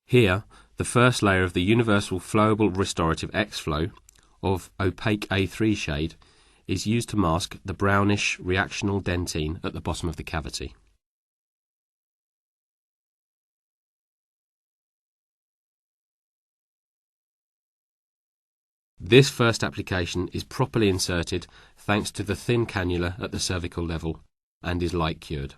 Here, the first layer of the universal flowable restorative X-flow of opaque A3 shade is used to mask the brownish reactional dentine at the bottom of the cavity. This first application is properly inserted thanks to the thin cannula at the cervical level and is light cured.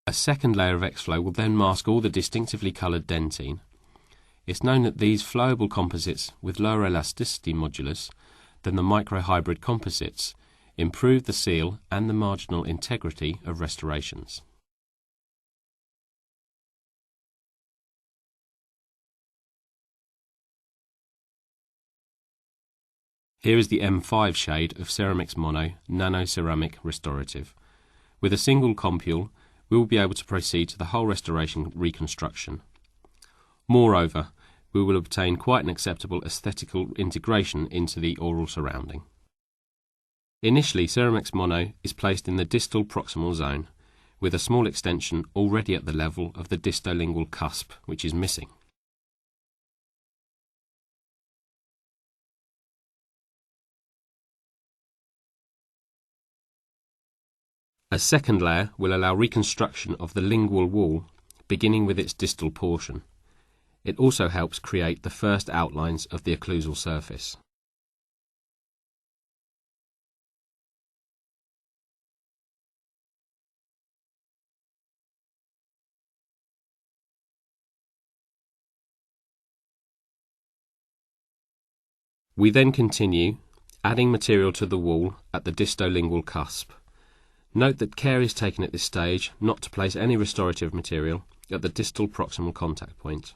A second layer of X-flow will then mask all the distinctively coloured dentine. It's known that these flowable composites with lower elasticity modulus than the microhybrid composites improve the seal and the marginal integrity of restorations. Here is the M5 shade of Ceramix Mono Nano-Ceramic Restorative. With a single compule, we will be able to proceed to the whole restoration reconstruction. Moreover, we will obtain quite an acceptable aesthetical integration into the oral surrounding. Initially, Ceramix Mono is placed in the distal proximal zone, with a small extension already at the level of the distolingual cusp, which is missing. A second layer will allow reconstruction of the lingual wall, beginning with its distal portion. It also helps create the first outlines of the occlusal surface. We then continue, adding material to the wall at the distolingual cusp. Note that care is taken at this stage not to place any restorative material at the distal proximal contact point.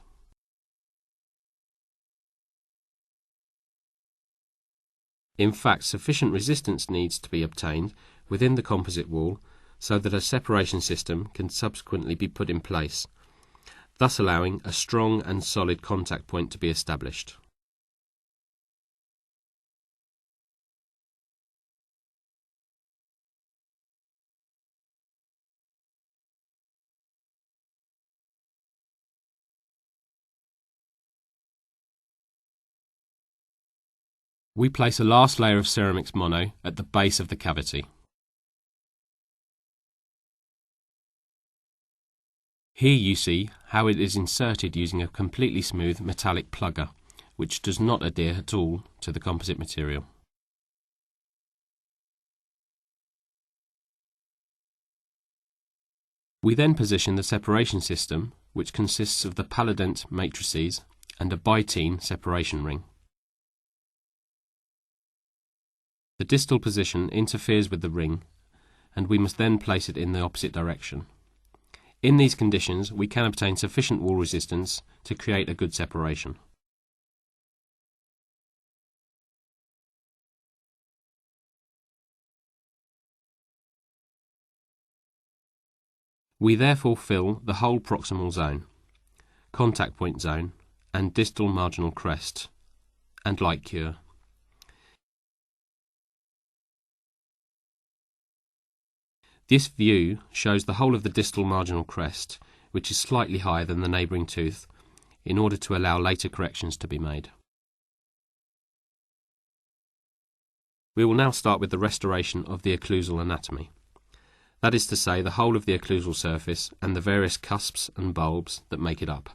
In fact, sufficient resistance needs to be obtained within the composite wall so that a separation system can subsequently be put in place, thus allowing a strong and solid contact point to be established. We place a last layer of Ceramix Mono at the base of the cavity. Here you see how it is inserted using a completely smooth metallic plugger, which does not adhere at all to the composite material. We then position the separation system, which consists of the paludent matrices and a bitene separation ring. The distal position interferes with the ring, and we must then place it in the opposite direction. In these conditions, we can obtain sufficient wall resistance to create a good separation. We therefore fill the whole proximal zone, contact point zone, and distal marginal crest, and light cure. This view shows the whole of the distal marginal crest, which is slightly higher than the neighbouring tooth, in order to allow later corrections to be made. We will now start with the restoration of the occlusal anatomy. That is to say, the whole of the occlusal surface and the various cusps and bulbs that make it up.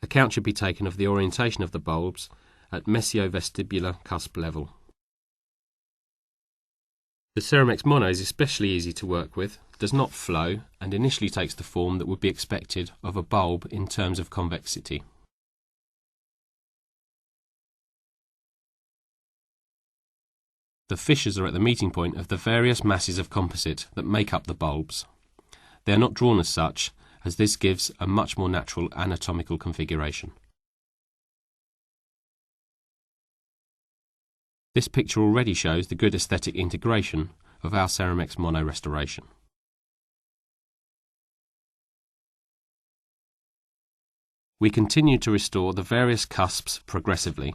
Account should be taken of the orientation of the bulbs at mesiovestibular cusp level. The Ceramix Mono is especially easy to work with, does not flow, and initially takes the form that would be expected of a bulb in terms of convexity. The fissures are at the meeting point of the various masses of composite that make up the bulbs. They are not drawn as such, as this gives a much more natural anatomical configuration. This picture already shows the good aesthetic integration of our Ceramix Mono restoration. We continue to restore the various cusps progressively.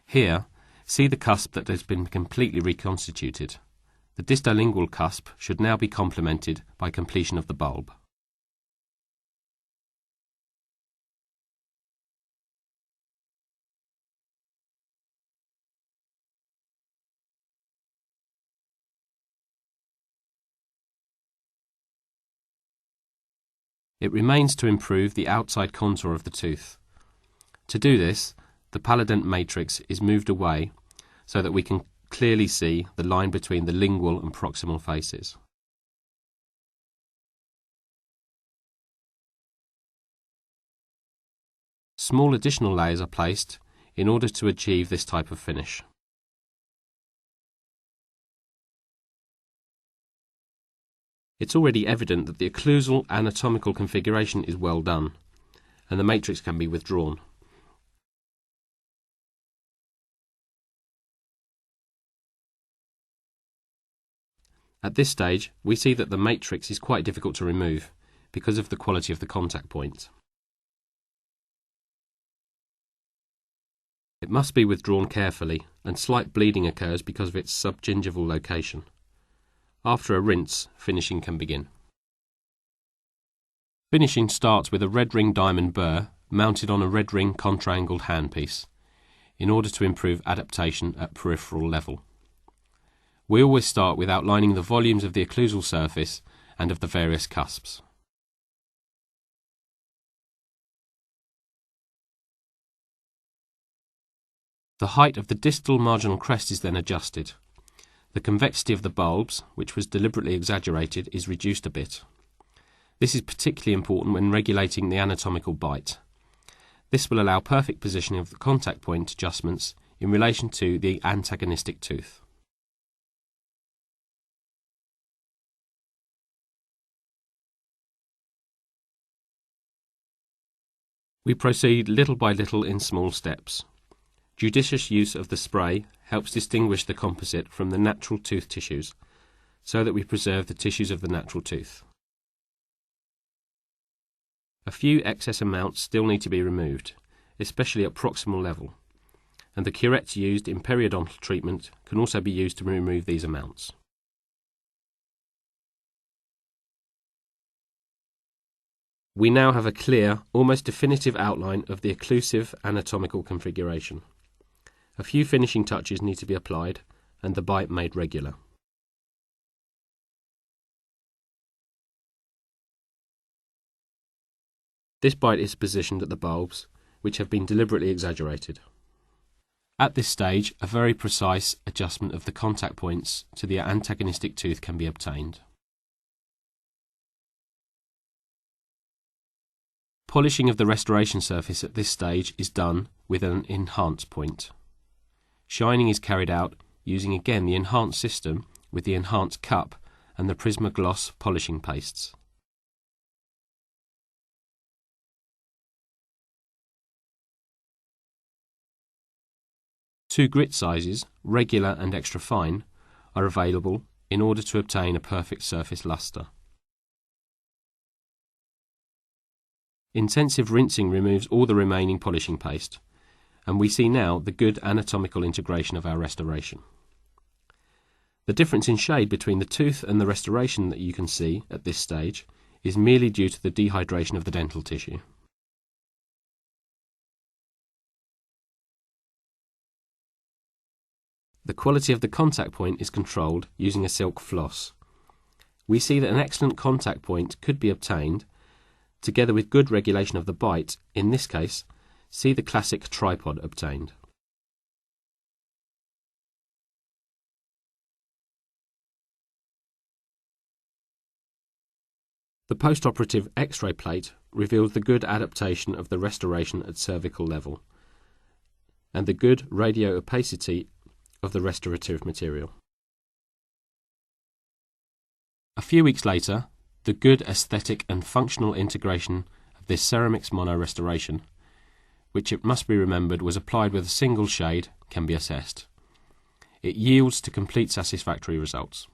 Here, see the cusp that has been completely reconstituted. The distolingual cusp should now be complemented by completion of the bulb. It remains to improve the outside contour of the tooth. To do this, the paludent matrix is moved away so that we can clearly see the line between the lingual and proximal faces. Small additional layers are placed in order to achieve this type of finish. It's already evident that the occlusal anatomical configuration is well done, and the matrix can be withdrawn. At this stage, we see that the matrix is quite difficult to remove because of the quality of the contact point. It must be withdrawn carefully, and slight bleeding occurs because of its subgingival location. After a rinse, finishing can begin. Finishing starts with a red ring diamond burr mounted on a red ring contraangled handpiece in order to improve adaptation at peripheral level. We always start with outlining the volumes of the occlusal surface and of the various cusps. The height of the distal marginal crest is then adjusted. The convexity of the bulbs, which was deliberately exaggerated, is reduced a bit. This is particularly important when regulating the anatomical bite. This will allow perfect positioning of the contact point adjustments in relation to the antagonistic tooth. We proceed little by little in small steps. Judicious use of the spray helps distinguish the composite from the natural tooth tissues, so that we preserve the tissues of the natural tooth. A few excess amounts still need to be removed, especially at proximal level, and the curettes used in periodontal treatment can also be used to remove these amounts. We now have a clear, almost definitive outline of the occlusive anatomical configuration. A few finishing touches need to be applied and the bite made regular. This bite is positioned at the bulbs, which have been deliberately exaggerated. At this stage, a very precise adjustment of the contact points to the antagonistic tooth can be obtained. Polishing of the restoration surface at this stage is done with an enhance point. Shining is carried out using again the enhanced system with the enhanced cup and the Prismagloss polishing pastes. Two grit sizes, regular and extra fine, are available in order to obtain a perfect surface luster. Intensive rinsing removes all the remaining polishing paste, and we see now the good anatomical integration of our restoration. The difference in shade between the tooth and the restoration that you can see at this stage is merely due to the dehydration of the dental tissue. The quality of the contact point is controlled using a silk floss. We see that an excellent contact point could be obtained, together with good regulation of the bite. In this case, see the classic tripod obtained. The post-operative X-ray plate reveals the good adaptation of the restoration at cervical level and the good radio opacity of the restorative material. A few weeks later, the good aesthetic and functional integration of this Ceramix Mono restoration, which it must be remembered was applied with a single shade, can be assessed. It yields to complete satisfactory results.